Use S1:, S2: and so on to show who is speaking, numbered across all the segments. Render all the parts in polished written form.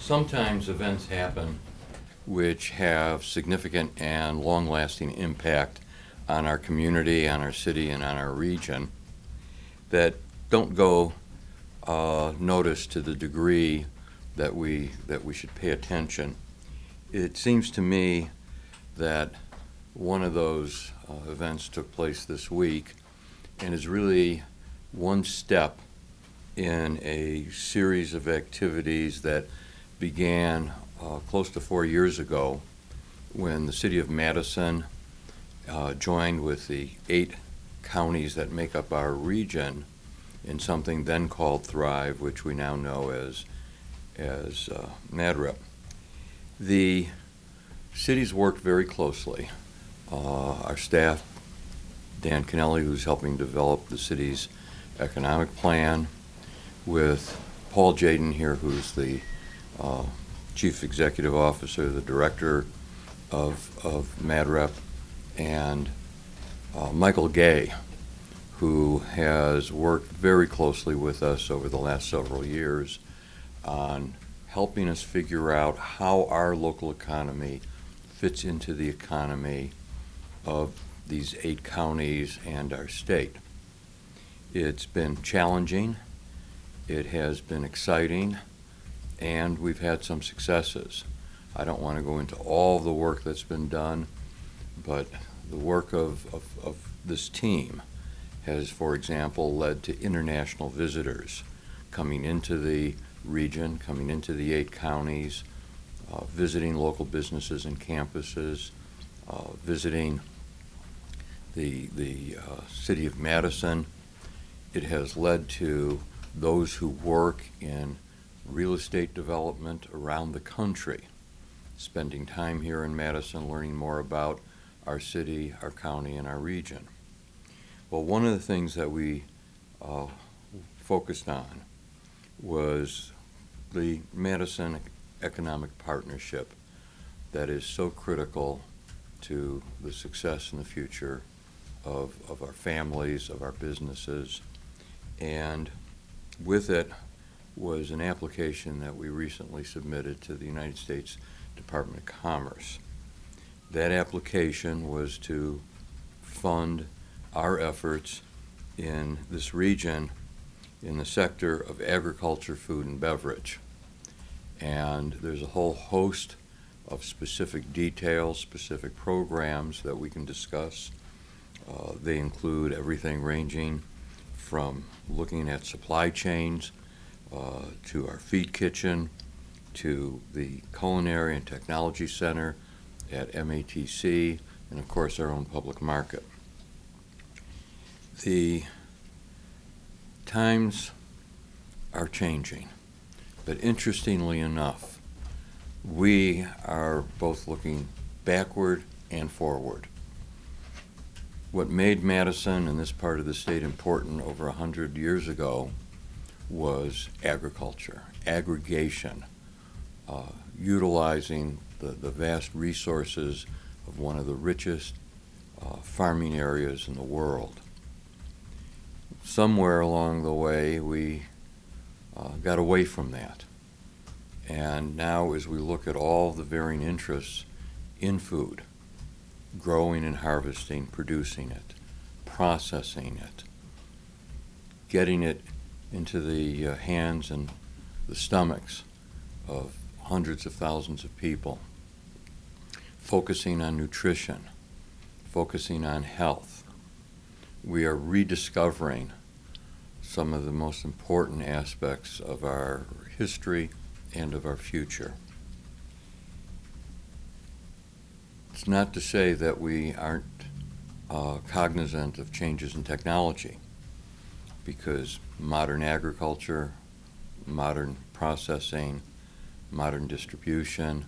S1: Sometimes events happen which have significant and long-lasting impact on our community, on our city, and on our region that don't go noticed to the degree that we should pay attention. It seems to me that one of those events took place this week and is really one step in a series of activities that began close to 4 years ago when the city of Madison joined with the 8 counties that make up our region in something then called Thrive, which we now know as MadREP. The cities worked very closely. Our staff, Dan Kennelly, who's helping develop the city's economic plan, with Paul Jaden here, who's the Chief Executive Officer, the Director of MadREP, and Michael Gay, who has worked very closely with us over the last several years on helping us figure out how our local economy fits into the economy of these 8 counties and our state. It's been challenging, it has been exciting, and we've had some successes. I don't want to go into all the work that's been done, but the work of this team has, for example, led to international visitors coming into the region, coming into the 8 counties, visiting local businesses and campuses, visiting the city of Madison. It has led to those who work in real estate development around the country spending time here in Madison, learning more about our city, our county, and our region. Well, one of the things that we focused on was the Madison Economic Partnership that is so critical to the success in the future of our families, of our businesses, and with it was an application that we recently submitted to the United States Department of Commerce. That application was to fund our efforts in this region in the sector of agriculture, food, and beverage. And there's a whole host of specific details, specific programs that we can discuss. They include everything ranging from looking at supply chains to our feed kitchen, to the Culinary and Technology Center at MATC, and of course our own public market. The times are changing, but interestingly enough, we are both looking backward and forward. What made Madison and this part of the state important over 100 years ago was agriculture, aggregation, utilizing the vast resources of one of the richest farming areas in the world. Somewhere along the way, we got away from that. And now as we look at all the varying interests in food, growing and harvesting, producing it, processing it, getting it into the hands and the stomachs of hundreds of thousands of people, focusing on nutrition, focusing on health. We are rediscovering some of the most important aspects of our history and of our future. It's not to say that we aren't cognizant of changes in technology, because modern agriculture, modern processing, modern distribution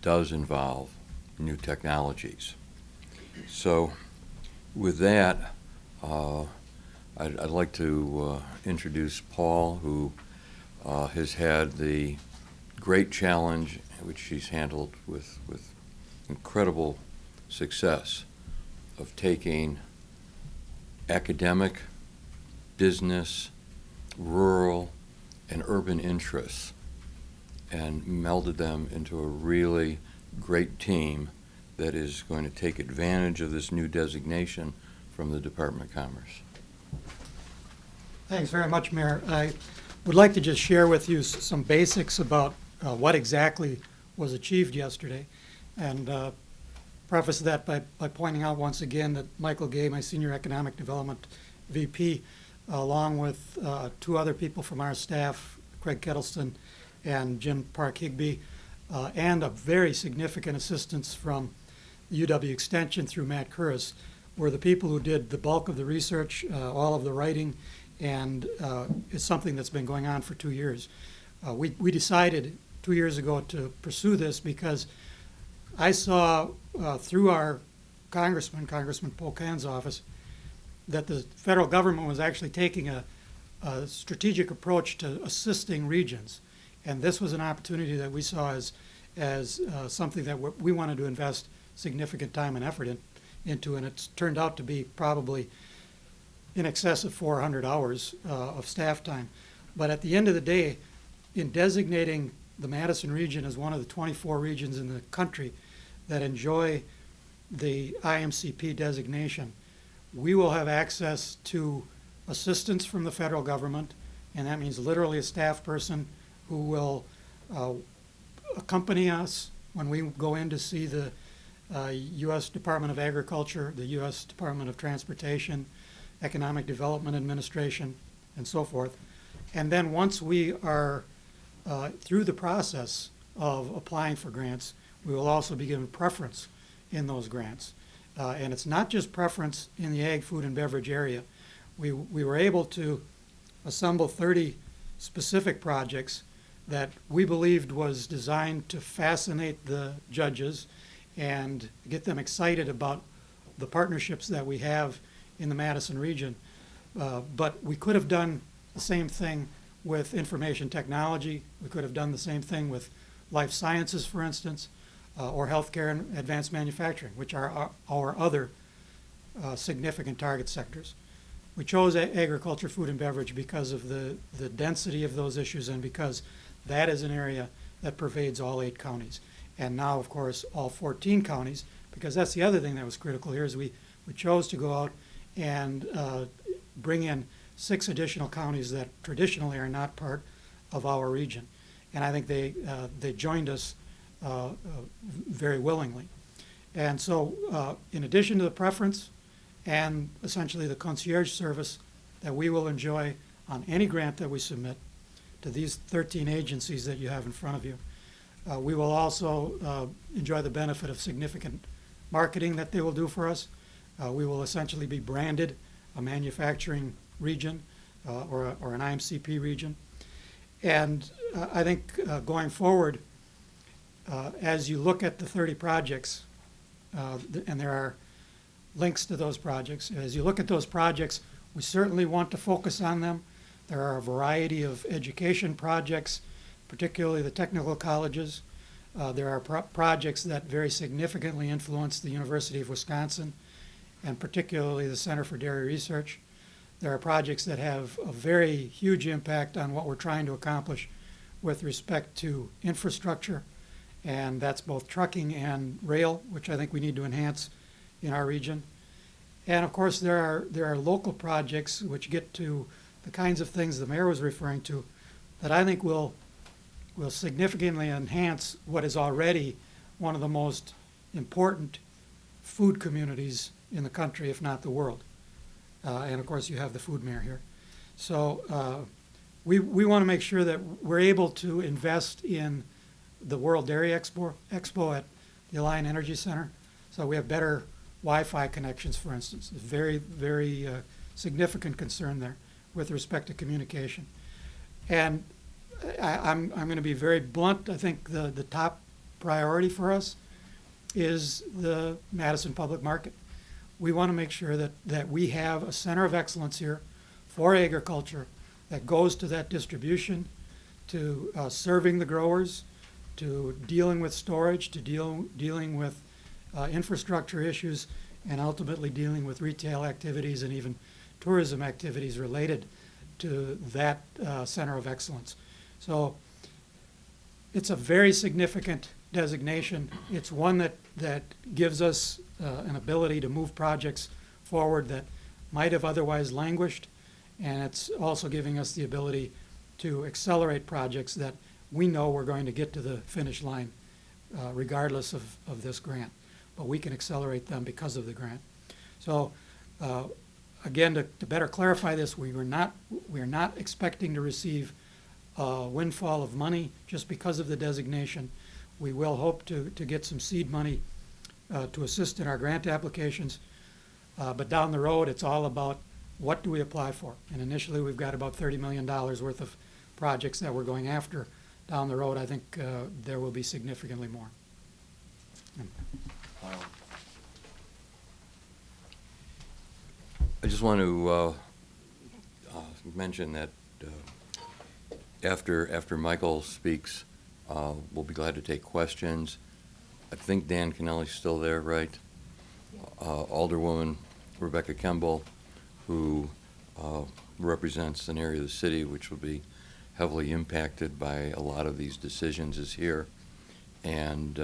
S1: does involve new technologies. So with that, I'd like to introduce Paul, who has had the great challenge, which he's handled with incredible success, of taking academic, business, rural, and urban interests and melded them into a really great team that is going to take advantage of this new designation from the Department of Commerce.
S2: Thanks very much, Mayor. I would like to just share with you some basics about what exactly was achieved yesterday, and preface that by pointing out once again that Michael Gay, my Senior Economic Development VP, along with two other people from our staff, Craig Kettleston and Jim Park-Higby, and a very significant assistance from UW Extension through Matt Curris, were the people who did the bulk of the research, all of the writing, and it's something that's been going on for 2 years. We decided 2 years ago to pursue this because I saw through our Congressman Polkan's office, that the federal government was actually taking a strategic approach to assisting regions. And this was an opportunity that we saw as something that we wanted to invest significant time and effort into, and it's turned out to be probably in excess of 400 hours of staff time. But at the end of the day, in designating the Madison region as one of the 24 regions in the country that enjoy the IMCP designation, we will have access to assistance from the federal government, and that means literally a staff person who will accompany us when we go in to see the U.S. Department of Agriculture, the U.S. Department of Transportation, Economic Development Administration, and so forth. And then once we are through the process of applying for grants, we will also be given preference in those grants. And it's not just preference in the ag, food, and beverage area. We were able to assemble 30 specific projects that we believed was designed to fascinate the judges and get them excited about the partnerships that we have in the Madison region. But we could have done the same thing with information technology. We could have done the same thing with life sciences, for instance, or healthcare and advanced manufacturing, which are our other significant target sectors. We chose agriculture, food, and beverage because of the density of those issues and because that is an area that pervades all 8 counties. And now, of course, all 14 counties, because that's the other thing that was critical here is we chose to go out and bring in 6 additional counties that traditionally are not part of our region. And I think they joined us very willingly. And so in addition to the preference and essentially the concierge service that we will enjoy on any grant that we submit to these 13 agencies that you have in front of you, we will also enjoy the benefit of significant marketing that they will do for us. We will essentially be branded a manufacturing region or an IMCP region. And I think going forward, as you look at the 30 projects, and there are links to those projects, as you look at those projects, we certainly want to focus on them. There are a variety of education projects, particularly the technical colleges. There are projects that very significantly influence the University of Wisconsin, and particularly the Center for Dairy Research. There are projects that have a very huge impact on what we're trying to accomplish with respect to infrastructure, and that's both trucking and rail, which I think we need to enhance in our region. And of course, there are local projects which get to the kinds of things the mayor was referring to that I think will significantly enhance what is already one of the most important food communities in the country, if not the world. And of course, you have the food mayor here. So we want to make sure that we're able to invest in the World Dairy Expo at the Alliant Energy Center. So we have better Wi-Fi connections, for instance. It's very, very significant concern there with respect to communication. And I'm going to be very blunt. I think the top priority for us is the Madison public market. We want to make sure that we have a center of excellence here for agriculture that goes to that distribution, to serving the growers, to dealing with storage, to dealing with infrastructure issues, and ultimately dealing with retail activities and even tourism activities related to that center of excellence. So it's a very significant designation. It's one that gives us an ability to move projects forward that might have otherwise languished, and it's also giving us the ability to accelerate projects that we know we're going to get to the finish line regardless of this grant. But we can accelerate them because of the grant. So again, to better clarify this, we are not expecting to receive a windfall of money just because of the designation. We will hope to get some seed money to assist in our grant applications. But down the road, it's all about what do we apply for. And initially, we've got about $30 million worth of projects that we're going after. Down the road, I think there will be significantly more.
S1: I just want to mention that after Michael speaks, we'll be glad to take questions. I think Dan Kennelly's still there, right? Alderwoman Rebecca Kemble, who represents an area of the city which will be heavily impacted by a lot of these decisions, is here. And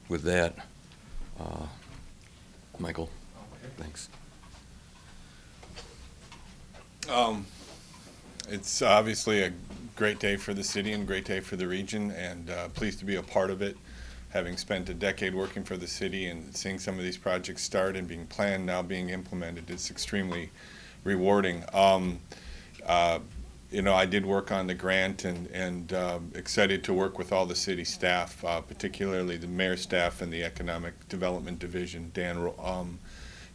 S1: with that, Michael, thanks.
S3: It's obviously a great day for the city and a great day for the region, and pleased to be a part of it. Having spent a decade working for the city and seeing some of these projects start and being planned, now being implemented, it's extremely rewarding. You know, I did work on the grant and excited to work with all the city staff, particularly the mayor's staff and the Economic Development Division.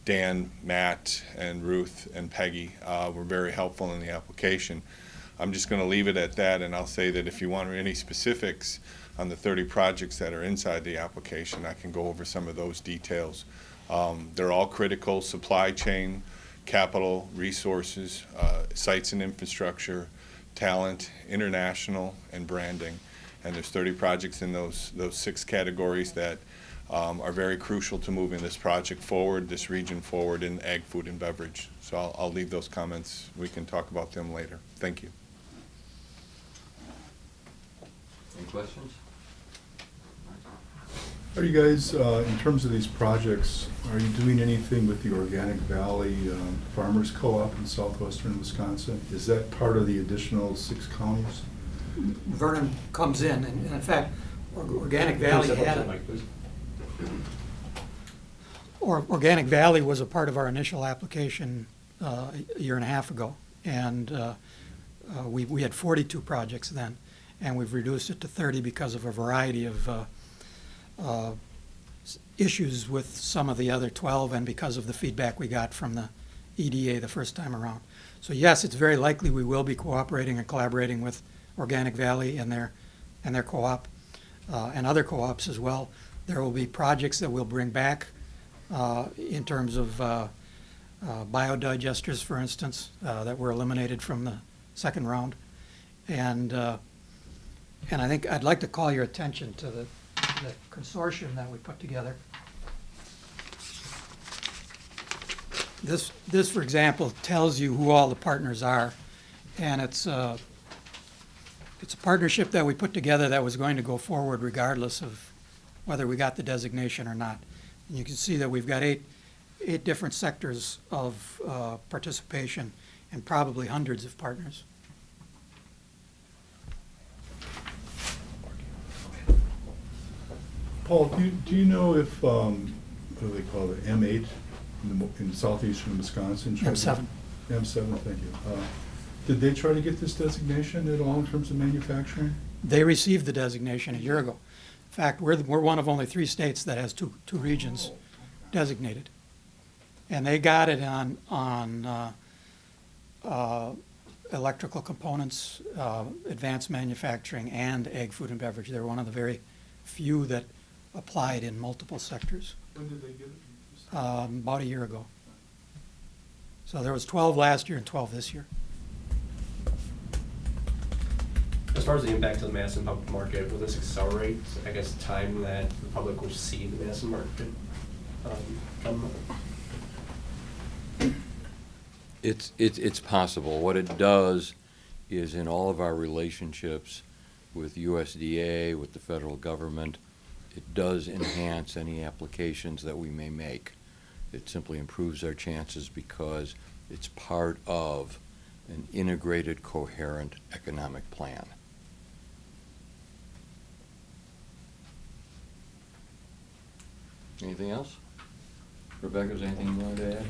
S3: Dan, Matt, and Ruth and Peggy were very helpful in the application. I'm just going to leave it at that, and I'll say that if you want any specifics on the 30 projects that are inside the application, I can go over some of those details. They're all critical: supply chain, capital, resources, sites and infrastructure, talent, international, and branding. And there's 30 projects in those 6 categories that are very crucial to moving this project forward, this region forward in ag, food, and beverage. So I'll leave those comments. We can talk about them later. Thank you.
S1: Any questions?
S4: Are you guys, in terms of these projects, are you doing anything with the Organic Valley Farmers Co-op in southwestern Wisconsin? Is that part of the additional 6 counties?
S2: Vernon comes in, and in fact, Organic Valley Organic Valley was a part of our initial application a year and a half ago, and we had 42 projects then, and we've reduced it to 30 because of a variety of issues with some of the other 12, and because of the feedback we got from the EDA the first time around. So yes, it's very likely we will be cooperating and collaborating with Organic Valley and their co-op and other co-ops as well. There will be projects that we'll bring back in terms of biodigesters, for instance, that were eliminated from the second round. And I think I'd like to call your attention to the consortium that we put together. This, for example, tells you who all the partners are, and it's a partnership that we put together that was going to go forward regardless of whether we got the designation or not. And you can see that we've got eight different sectors of participation and probably hundreds of partners.
S4: Paul, do you know if, what do they call it, M8 in southeastern Wisconsin?
S2: M7.
S4: M7, thank you. Did they try to get this designation at all in terms of manufacturing?
S2: They received the designation a year ago. In fact, we're one of only 3 states that has two regions designated. And they got it on electrical components, advanced manufacturing, and ag, food, and beverage. They're one of the very few that applied in multiple sectors.
S4: When did they get it?
S2: About a year ago. So there was 12 last year and 12 this year.
S5: As far as the impact to the Madison public market, will this accelerate, I guess, time that the public will see the Madison market come?
S1: It's possible. What it does is, in all of our relationships, with USDA, with the federal government. It does enhance any applications that we may make. It simply improves our chances because it's part of an integrated, coherent economic plan. Anything else? Rebecca, is there anything you wanted to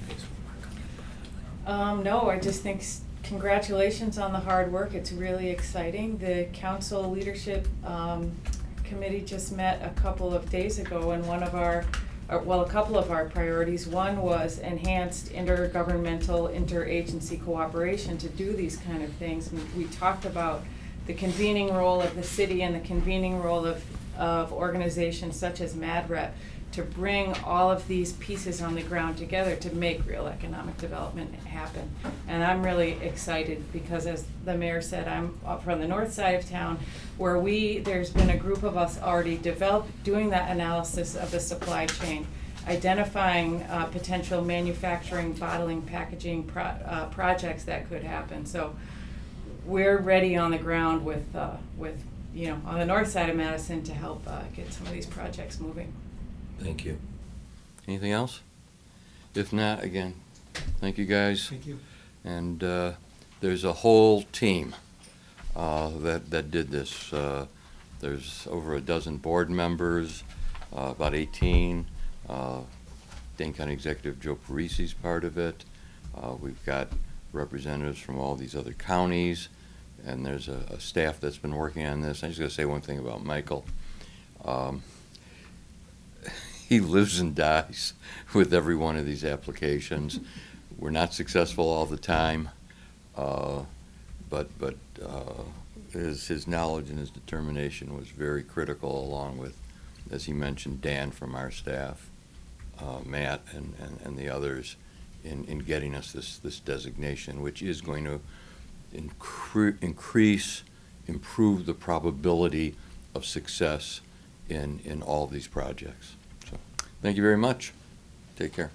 S1: add?
S6: No, I just think congratulations on the hard work. It's really exciting. The council leadership committee just met a couple of days ago, and one of our, a couple of our priorities, one was enhanced intergovernmental, interagency cooperation to do these kind of things. And we talked about the convening role of the city and the convening role of organizations such as MadREP to bring all of these pieces on the ground together to make real economic development happen. And I'm really excited because, as the mayor said, I'm up from the north side of town where there's been a group of us already doing that analysis of the supply chain, identifying potential manufacturing, bottling, packaging projects that could happen. So we're ready on the ground with on the north side of Madison to help get some of these projects moving.
S1: Thank you. Anything else? If not, again, thank you guys.
S2: Thank you.
S1: And there's a whole team that did this. There's over a dozen board members, about 18. Dane County Executive Joe Parisi's part of it. We've got representatives from all these other counties, and there's a staff that's been working on this. I'm just going to say one thing about Michael. He lives and dies with every one of these applications. We're not successful all the time, but his knowledge and his determination was very critical, along with, as he mentioned, Dan from our staff, Matt and the others, in getting us this designation, which is going to improve the probability of success in all these projects. So, thank you very much. Take care.